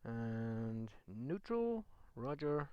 And neutral, roger.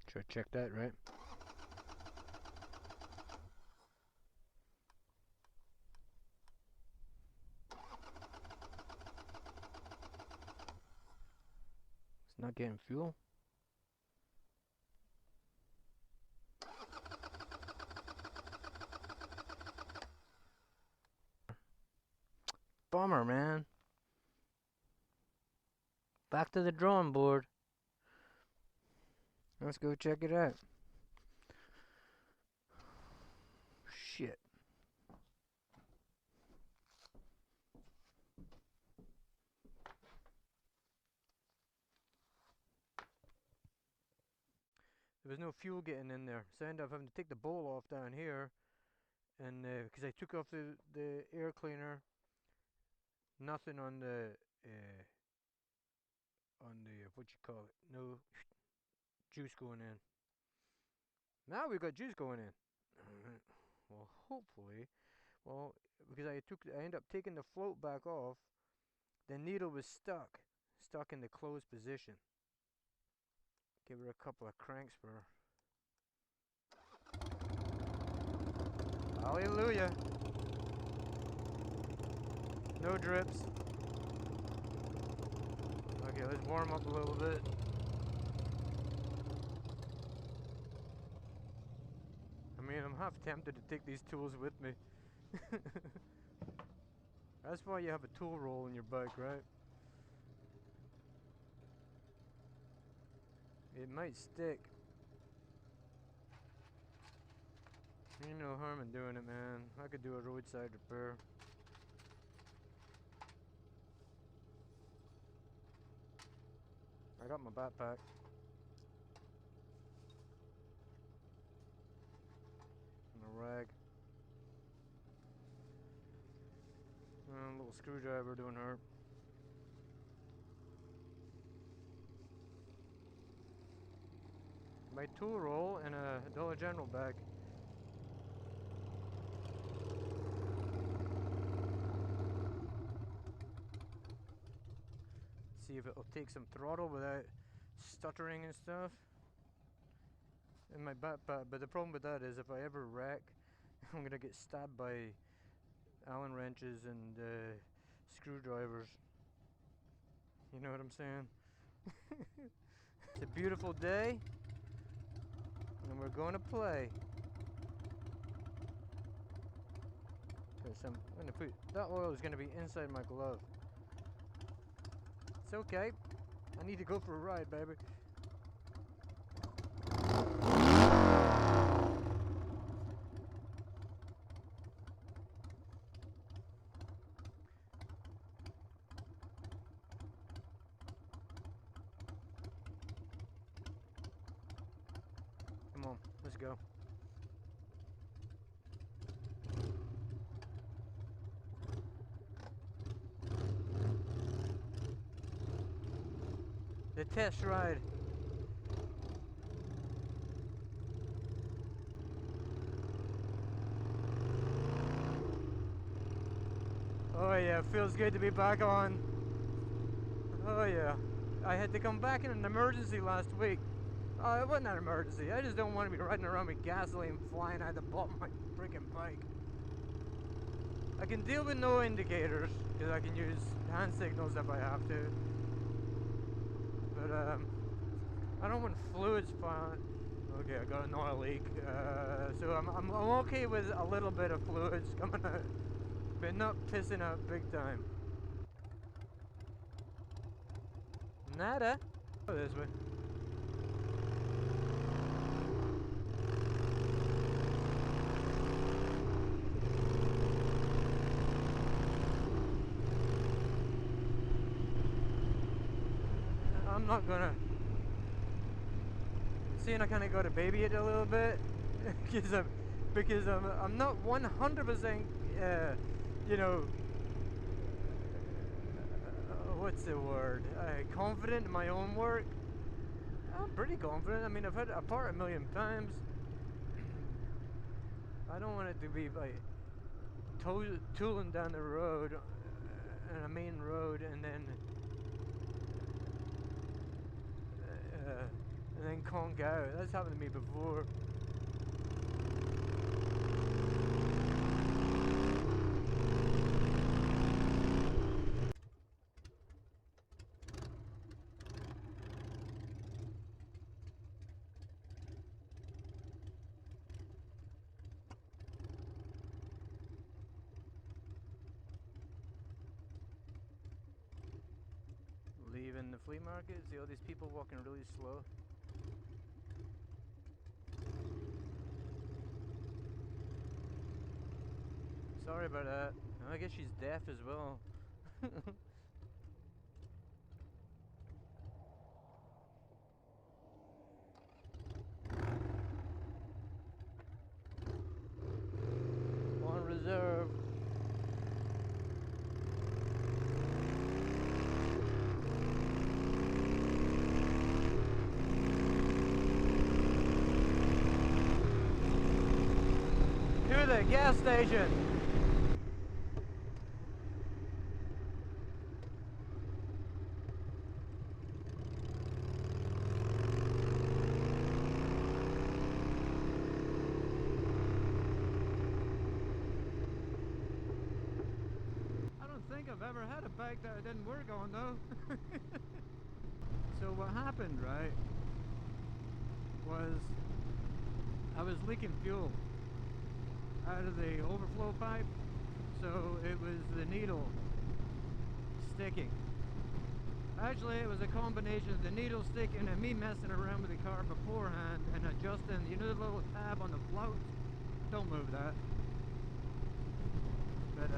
Should I check that, right? It's not getting fuel. Bummer, man. Back to the drawing board. Let's go check it out. Shit. There was no fuel getting in there, so I ended up having to take the bowl off down here, and because I took off the air cleaner, nothing on the what you call it, no juice going in. Now we got juice going in. Well, hopefully, well, because I ended up taking the float back off, the needle was stuck in the closed position. Give her a couple of cranks for her. Hallelujah. No drips. Okay, let's warm up a little bit. I mean, I'm half tempted to take these tools with me. That's why you have a tool roll in your bike, right? It might stick. Ain't no harm in doing it, man. I could do a roadside repair. I got my backpack. And a rag. And a little screwdriver doing hurt. My tool roll and a Dollar General bag. See if it'll take some throttle without stuttering and stuff in my backpack. But the problem with that is if I ever wreck, I'm gonna get stabbed by Allen wrenches and screwdrivers. You know what I'm saying? It's a beautiful day, and we're going to play. I'm gonna put that oil is gonna be inside my glove. It's okay. I need to go for a ride, baby. Come on, let's go. The test ride. Oh yeah, feels good to be back on. Oh yeah. I had to come back in an emergency last week. It wasn't an emergency. I just don't want to be riding around with gasoline flying out the bottom of my freaking bike. I can deal with no indicators because I can use hand signals if I have to. But I don't want fluids flying. Okay, I got an oil leak. So I'm okay with a little bit of fluids coming out, but not pissing out big time. Nada. Go this way. I'm not gonna. Seeing I kind of got to baby it a little bit because I'm not 100%. You know. What's the word? Confident in my own work. I'm pretty confident. I mean, I've had it apart a million times. I don't want it to be like tooling down the road, on a main road, and then conk out. That's happened to me before. Leaving the flea market, see all these people walking really slow. Sorry about that. I guess she's deaf as well. On reserve. To the gas station. I don't think I've ever had a bike that I didn't work on though. So what happened, right, was I was leaking fuel out of the overflow pipe, so it was the needle sticking. Actually, it was a combination of the needle sticking and me messing around with the car beforehand and adjusting, you know, the little tab on the float? Don't move that. But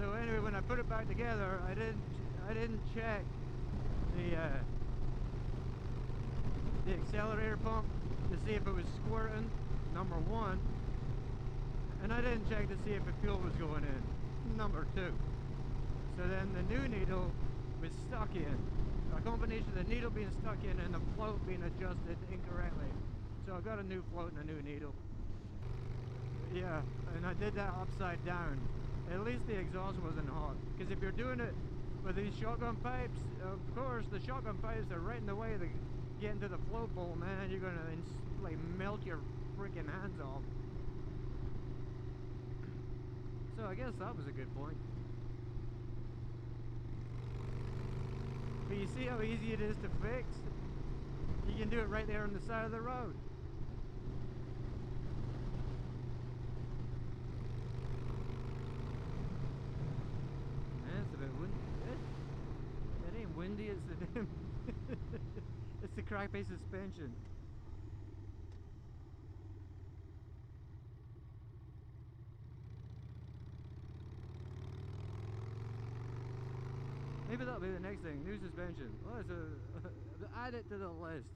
so anyway, when I put it back together, I didn't check the accelerator pump to see if it was squirting, number one, and I didn't check to see if the fuel was going in, number two. So then the new needle was stuck in, a combination of the needle being stuck in and the float being adjusted incorrectly. So I got a new float and a new needle. Yeah, and I did that upside down. At least the exhaust wasn't hot, because if you're doing it with these shotgun pipes, of course the shotgun pipes are right in the way of getting to the float bowl, man. You're gonna like melt your freaking hands off. So I guess that was a good point. But you see how easy it is to fix? You can do it right there on the side of the road. It's a bit windy. It ain't windy, it's the damn it's the crappy suspension. Maybe that'll be the next thing, new suspension. Oh, it's add it to the list.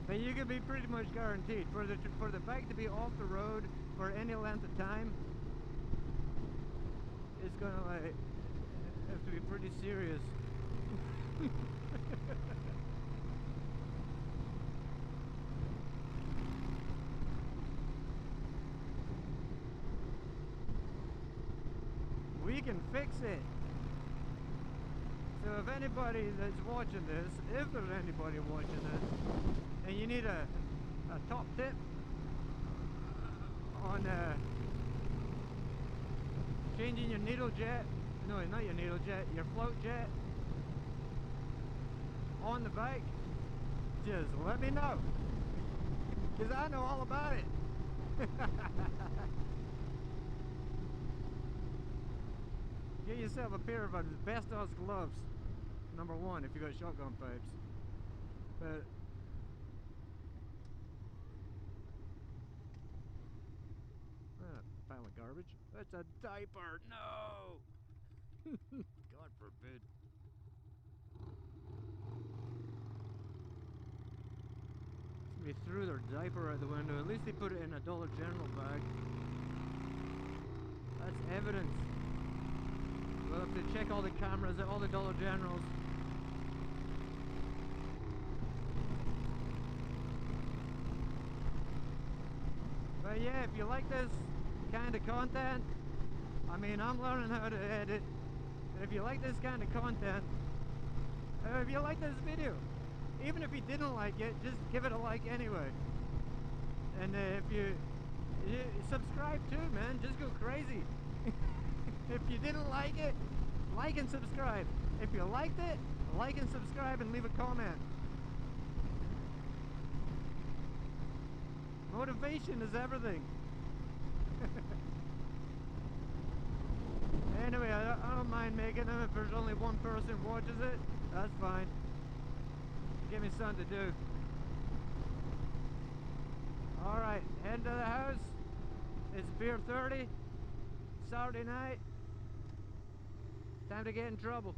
But you can be pretty much guaranteed for the bike to be off the road for any length of time. It's gonna like have to be pretty serious. We can fix it. So if anybody that's watching this, if there's anybody watching this, and you need a top tip on changing your needle jet, no, not your needle jet, your float jet on the bike, just let me know, because I know all about it. Get yourself a pair of asbestos gloves, number one, if you got shotgun pipes. But pile of garbage. That's a diaper. No. God forbid. It's somebody threw their diaper out the window. At least they put it in a Dollar General bag. That's evidence. We'll have to check all the cameras at all the Dollar Generals. But yeah, if you like this kind of content, I mean, I'm learning how to edit. And if you like this kind of content, if you like this video, even if you didn't like it, just give it a like anyway. And if you subscribe too, man, just go crazy. If you didn't like it, like and subscribe. If you liked it, like and subscribe and leave a comment. Motivation is everything. Anyway, I don't mind making them. If there's only one person watches it, that's fine. Give me something to do. Alright, heading to the house. It's beer 30. Saturday night. Time to get in trouble.